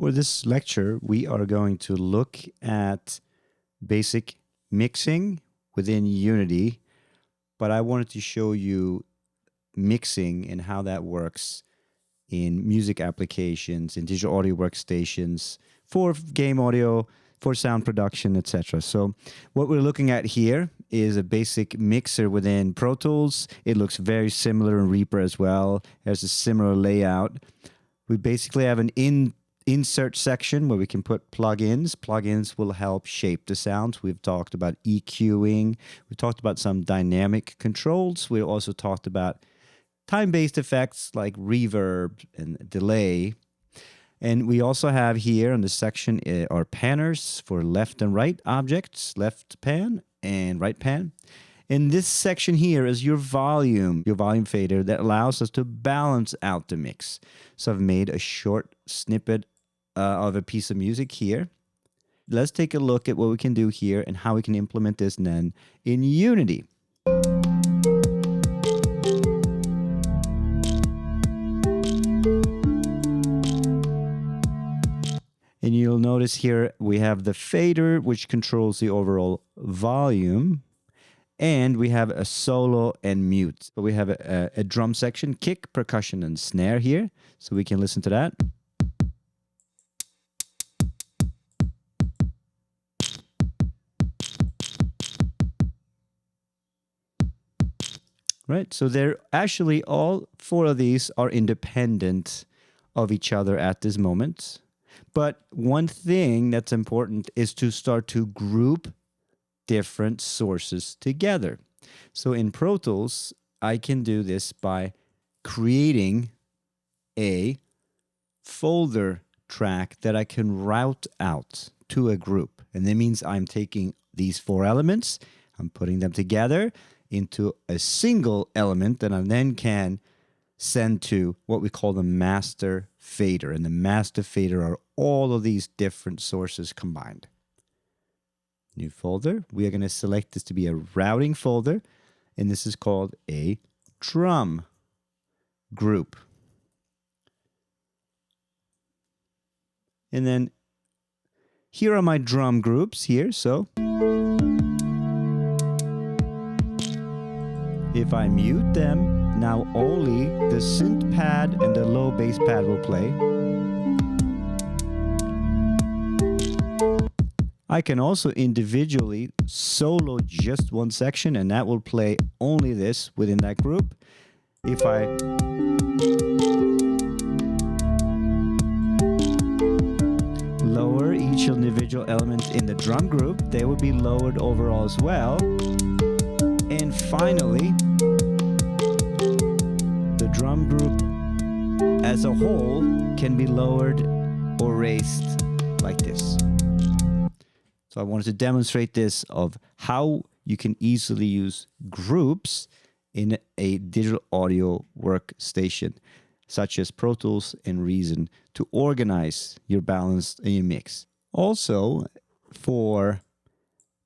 For this lecture, we are going to look at basic mixing within Unity, but I wanted to show you mixing and how that works in music applications, in digital audio workstations, for game audio, for sound production, etc. So what we're looking at here is a basic mixer within Pro Tools. It looks very similar in Reaper as well. It has a similar layout. We basically have an insert section where we can put plugins. Plugins will help shape the sounds. We've talked about EQing. We talked about some dynamic controls. We also talked about time-based effects like reverb and delay. And we also have here in this section our panners for left and right objects, left pan and right pan. In this section here is your volume fader that allows us to balance out the mix. So I've made a short snippet of a piece of music here. Let's take a look at what we can do here and how we can implement this then in Unity. And you'll notice here we have the fader, which controls the overall volume. And we have a solo and mute. But we have a drum section, kick, percussion, and snare here. So we can listen to that. Right, so they're actually all four of these are independent of each other at this moment. But one thing that's important is to start to group different sources together. So in Pro Tools, I can do this by creating a folder track that I can route out to a group. And that means I'm taking these four elements, I'm putting them together into a single element that I then can send to what we call the master fader. And the master fader are all of these different sources combined. New folder. We are going to select this to be a routing folder, and this is called a drum group. And then here are my drum groups here. So if I mute them, now only the synth pad and the low bass pad will play. I can also individually solo just one section, and that will play only this within that group. If I lower each individual element in the drum group, they will be lowered overall as well. And finally, the drum group as a whole can be lowered or raised like this. So I wanted to demonstrate this of how you can easily use groups in a digital audio workstation, such as Pro Tools and Reason, to organize your balance and your mix. Also, for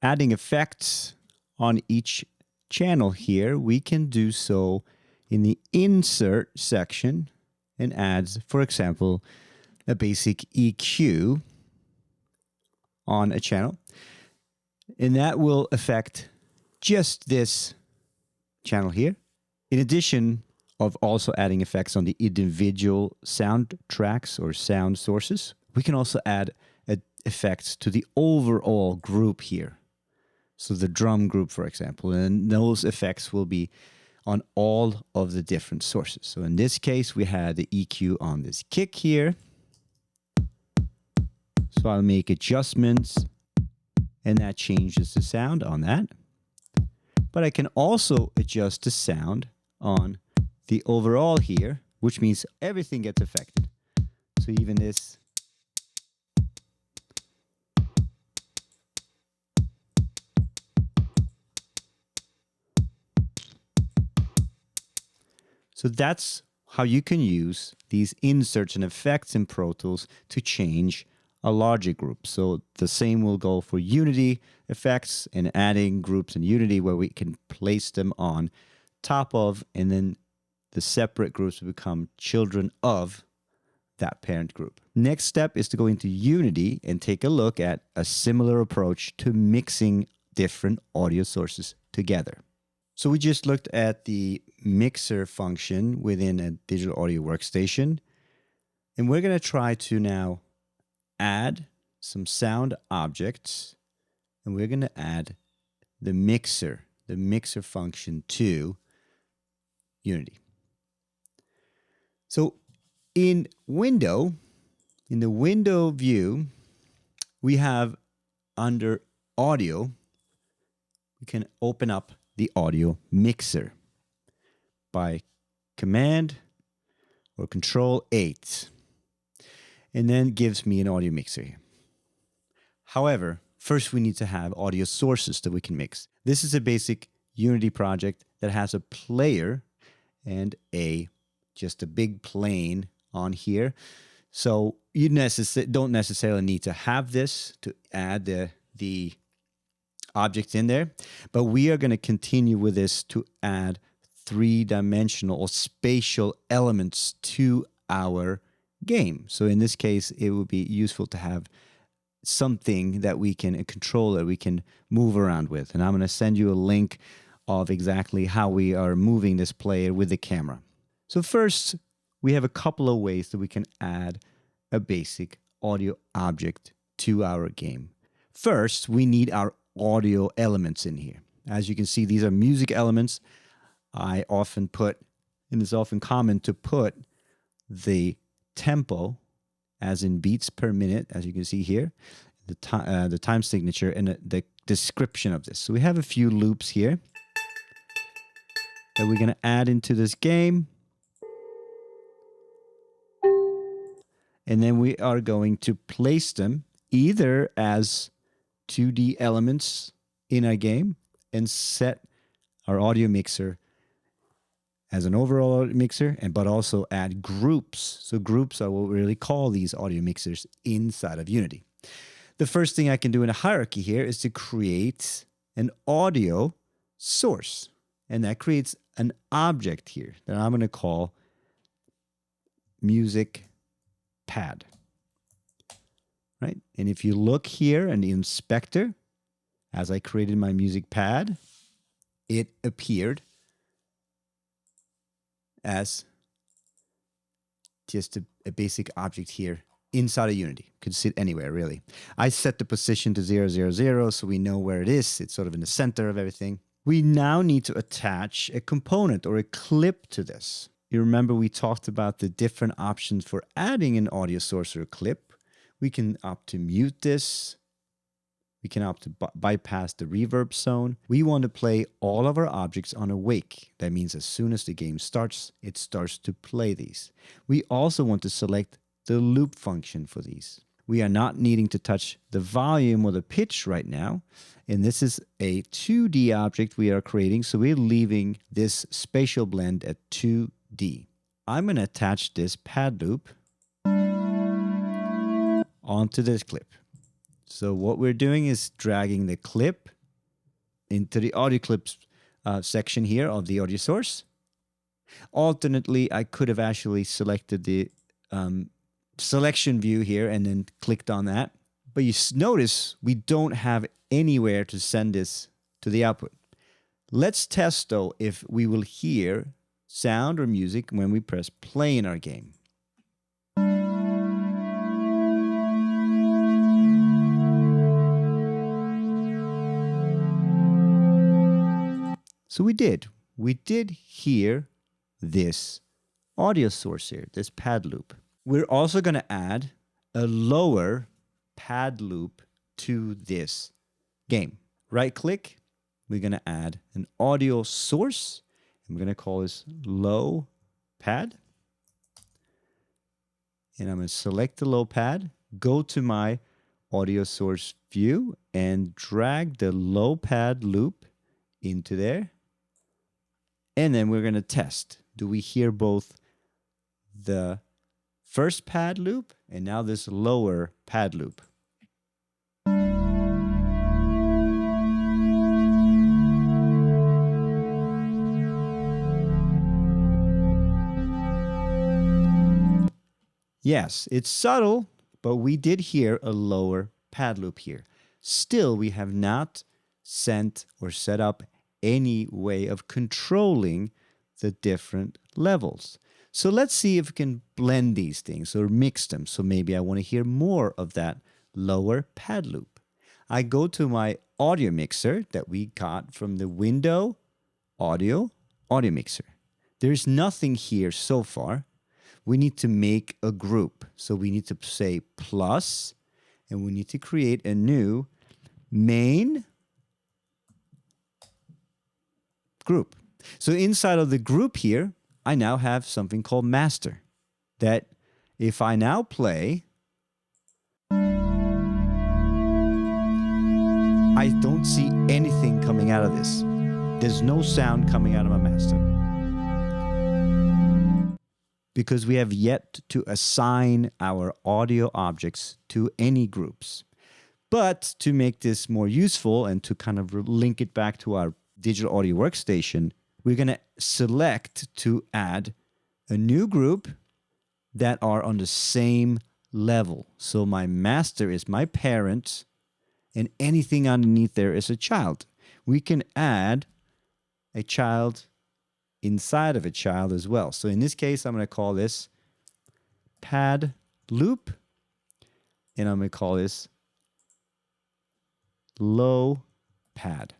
adding effects on each channel here, we can do so in the insert section and add, for example, a basic EQ on a channel, and that will affect just this channel here. In addition of also adding effects on the individual sound tracks or sound sources, we can also add effects to the overall group here. So the drum group, for example, and those effects will be on all of the different sources. So in this case, we had the EQ on this kick here. So I'll make adjustments, and that changes the sound on that. But I can also adjust the sound on the overall here, which means everything gets affected. So even this. So that's how you can use these inserts and effects in Pro Tools to change a logic group. So the same will go for Unity effects and adding groups in Unity where we can place them on top of, and then the separate groups will become children of that parent group. Next step is to go into Unity and take a look at a similar approach to mixing different audio sources together. So we just looked at the mixer function within a digital audio workstation, and we're going to try to now add some sound objects, and we're going to add the mixer function to Unity. So in the window view, we have under audio, we can open up the audio mixer by Command or Control 8, and then gives me an audio mixer here. However, first we need to have audio sources that we can mix. This is a basic Unity project that has a player and just a big plane on here. So you don't necessarily need to have this to add the objects in there, but we are going to continue with this to add three-dimensional or spatial elements to our game. So in this case, it would be useful to have something that we can control, that we can move around with. And I'm going to send you a link of exactly how we are moving this player with the camera. So first, we have a couple of ways that we can add a basic audio object to our game. First, we need our audio elements in here. As you can see, these are music elements. I often put, and it's often common to put the tempo, as in beats per minute, as you can see here, the time signature, and the description of this. So we have a few loops here that we're going to add into this game. And then we are going to place them either as 2D elements in our game and set our audio mixer as an overall mixer, but also add groups. So groups are what we really call these audio mixers inside of Unity. The first thing I can do in a hierarchy here is to create an audio source. And that creates an object here that I'm going to call music pad. Right? And if you look here in the inspector, as I created my music pad, it appeared as just a basic object here inside of Unity. Could sit anywhere, really. I set the position to 0, 0, 0, so we know where it is. It's sort of in the center of everything. We now need to attach a component or a clip to this. You remember we talked about the different options for adding an audio source or a clip. We can opt to mute this. We can opt to bypass the reverb zone. We want to play all of our objects on awake. That means as soon as the game starts, it starts to play these. We also want to select the loop function for these. We are not needing to touch the volume or the pitch right now. And this is a 2D object we are creating, so we're leaving this spatial blend at 2D. I'm going to attach this pad loop onto this clip. So what we're doing is dragging the clip into the audio clips section here of the audio source. Alternately, I could have actually selected the selection view here and then clicked on that. But you notice we don't have anywhere to send this to the output. Let's test, though, if we will hear sound or music when we press play in our game. So we did hear this audio source here, this pad loop. We're also going to add a lower pad loop to this game. Right click, we're going to add an audio source, and we're going to call this low pad. And I'm going to select the low pad, go to my audio source view, and drag the low pad loop into there. And then we're going to test. Do we hear both the first pad loop and now this lower pad loop? Yes, it's subtle, but we did hear a lower pad loop here. Still, we have not sent or set up any way of controlling the different levels. So let's see if we can blend these things or mix them. So maybe I want to hear more of that lower pad loop. I go to my audio mixer that we got from the window audio mixer. There's nothing here so far. We need to make a group. So we need to say plus, and we need to create a new main group. So inside of the group here, I now have something called master. That if I now play, I don't see anything coming out of this. There's no sound coming out of my master. Because we have yet to assign our audio objects to any groups. But to make this more useful and to kind of link it back to our digital audio workstation, we're going to select to add a new group that are on the same level. So my master is my parent, and anything underneath there is a child. We can add a child inside of a child as well. So in this case, I'm going to call this pad loop, and I'm going to call this low pad.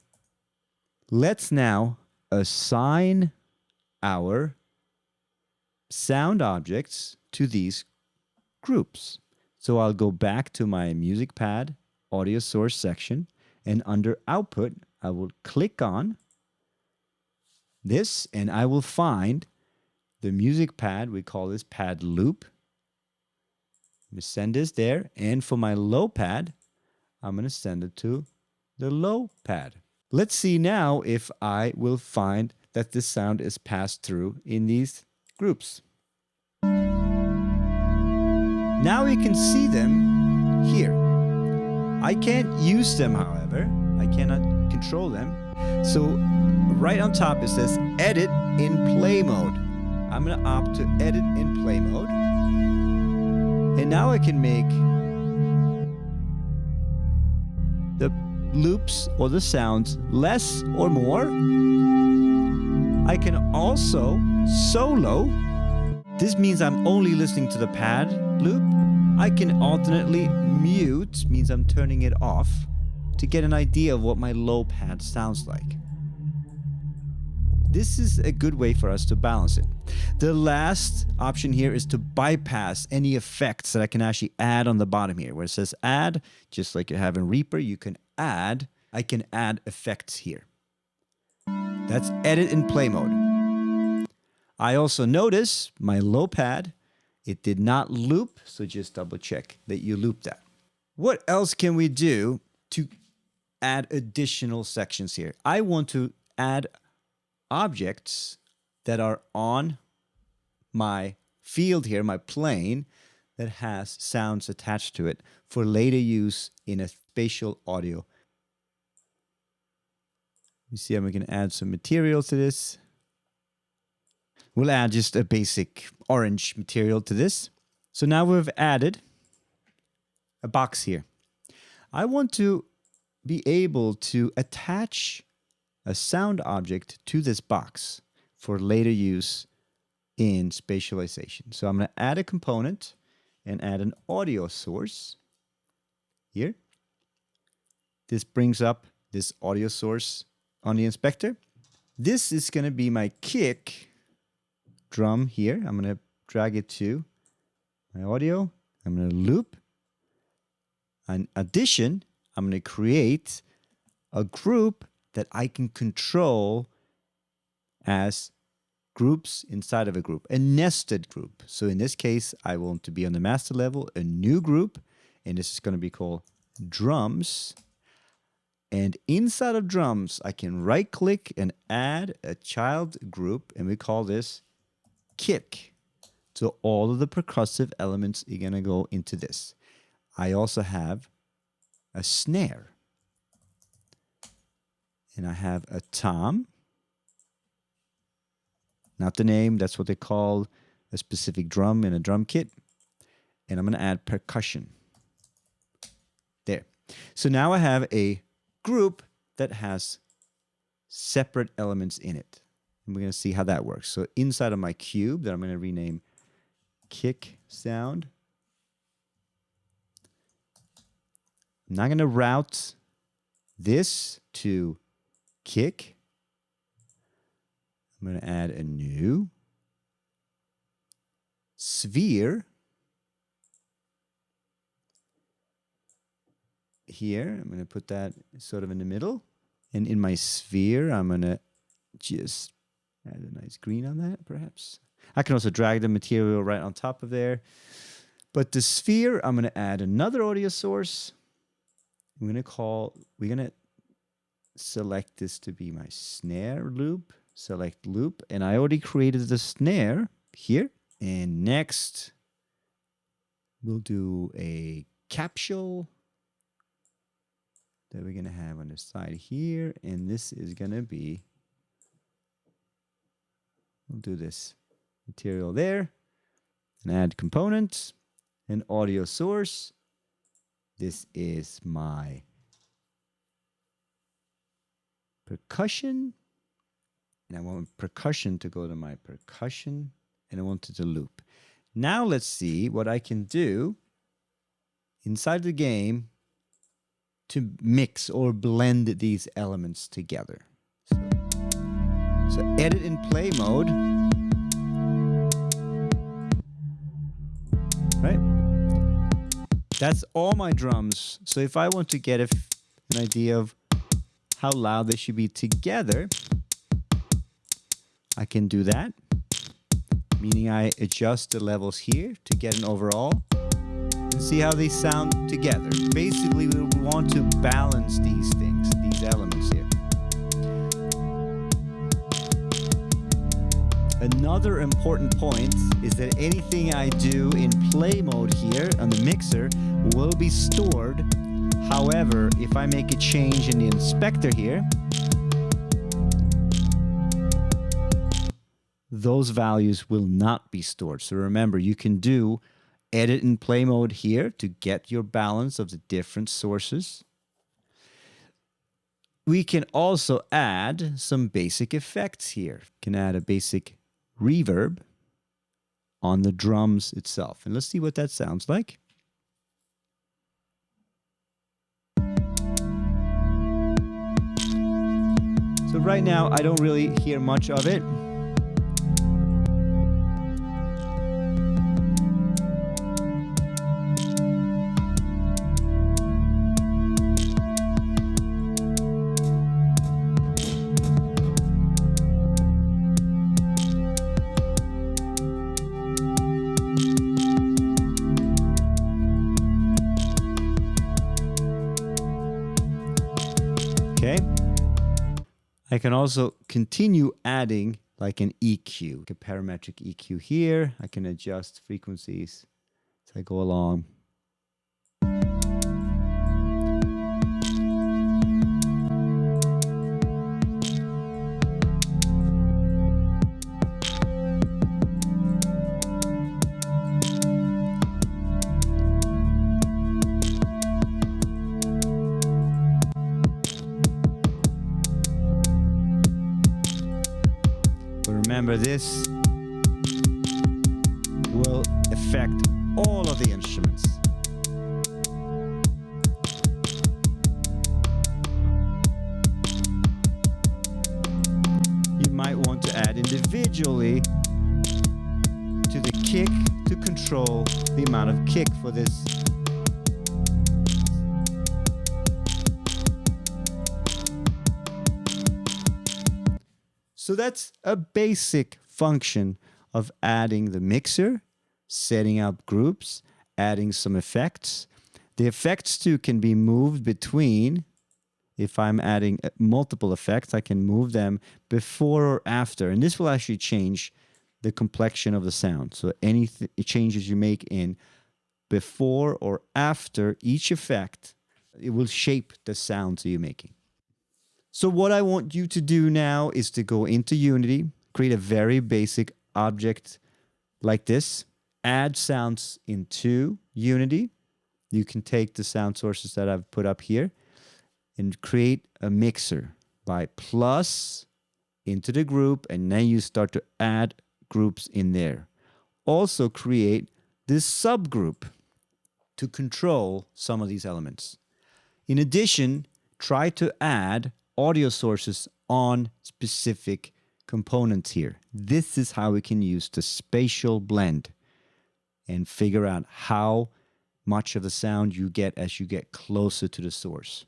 Let's now assign our sound objects to these groups. So I'll go back to my music pad audio source section, and under output, I will click on this, and I will find the music pad. We call this pad loop. I'm going to send this there. And for my low pad, I'm going to send it to the low pad. Let's see now if I will find that this sound is passed through in these groups. Now we can see them here. I can't use them, however. I cannot control them. So right on top it says edit in play mode. I'm going to opt to edit in play mode. And now I can make the loops or the sounds less or more. I can also solo. This means I'm only listening to the pad loop. I can alternately mute, means I'm turning it off, to get an idea of what my low pad sounds like. This is a good way for us to balance it. The last option here is to bypass any effects that I can actually add on the bottom here. Where it says add, just like you have in Reaper, you can add. I can add effects here. That's edit in play mode. I also notice my low pad, it did not loop, so just double check that you looped that. What else can we do to add additional sections here? I want to add objects that are on my field here, my plane, that has sounds attached to it for later use in a spatial audio. You see, I'm going to add some material to this. We'll add just a basic orange material to this. So now we've added a box here. I want to be able to attach a sound object to this box for later use in spatialization. So I'm going to add a component and add an audio source here. This brings up this audio source on the inspector. This is going to be my kick drum here. I'm going to drag it to my audio. I'm going to loop. In addition, I'm going to create a group that I can control as groups inside of a group, a nested group. So in this case, I want to be on the master level, a new group, and this is going to be called drums. And inside of drums, I can right click and add a child group, and we call this kick. So all of the percussive elements are going to go into this. I also have a snare. And I have a tom. Not the name, that's what they call a specific drum in a drum kit. and I'm going to add percussion. There. So now I have a group that has separate elements in it. And we're going to see how that works. So inside of my cube that I'm going to rename kick sound, I'm not going to route this to kick. I'm going to add a new sphere here. I'm going to put that sort of in the middle. And in my sphere, I'm going to just add a nice green on that, perhaps. I can also drag the material right on top of there. But the sphere, I'm going to add another audio source. We're going to select this to be my snare loop. Select loop. And I already created the snare here. And next, we'll do a capsule that we're going to have on the side here. And this is going to be, we'll do this material there. And add components and audio source. This is my percussion. And I want percussion to go to my percussion. And I want it to loop. Now let's see what I can do inside the game to mix or blend these elements together. So edit in play mode. Right? That's all my drums. So if I want to get an idea of how loud they should be together, I can do that. Meaning I adjust the levels here to get an overall and see how they sound together. Basically, we want to balance these things, these elements here. Another important point is that anything I do in play mode here on the mixer will be stored. However, if I make a change in the inspector here, those values will not be stored. So remember, you can do edit in play mode here to get your balance of the different sources. We can also add some basic effects here. We can add a basic reverb on the drums itself. And let's see what that sounds like. So right now, I don't really hear much of it. Okay. I can also continue adding like an EQ, like a parametric EQ here. I can adjust frequencies as I go along. Remember, this will affect all of the instruments. You might want to add individually to the kick to control the amount of kick for this. So that's a basic function of adding the mixer, setting up groups, adding some effects. The effects too can be moved between. If I'm adding multiple effects, I can move them before or after. And this will actually change the complexion of the sound. So any changes you make in before or after each effect, it will shape the sounds that you're making. So what I want you to do now is to go into Unity, create a very basic object like this, add sounds into Unity. You can take the sound sources that I've put up here and create a mixer by plus into the group, and then you start to add groups in there. Also create this subgroup to control some of these elements. In addition, try to add audio sources on specific components here. This is how we can use the spatial blend and figure out how much of the sound you get as you get closer to the source.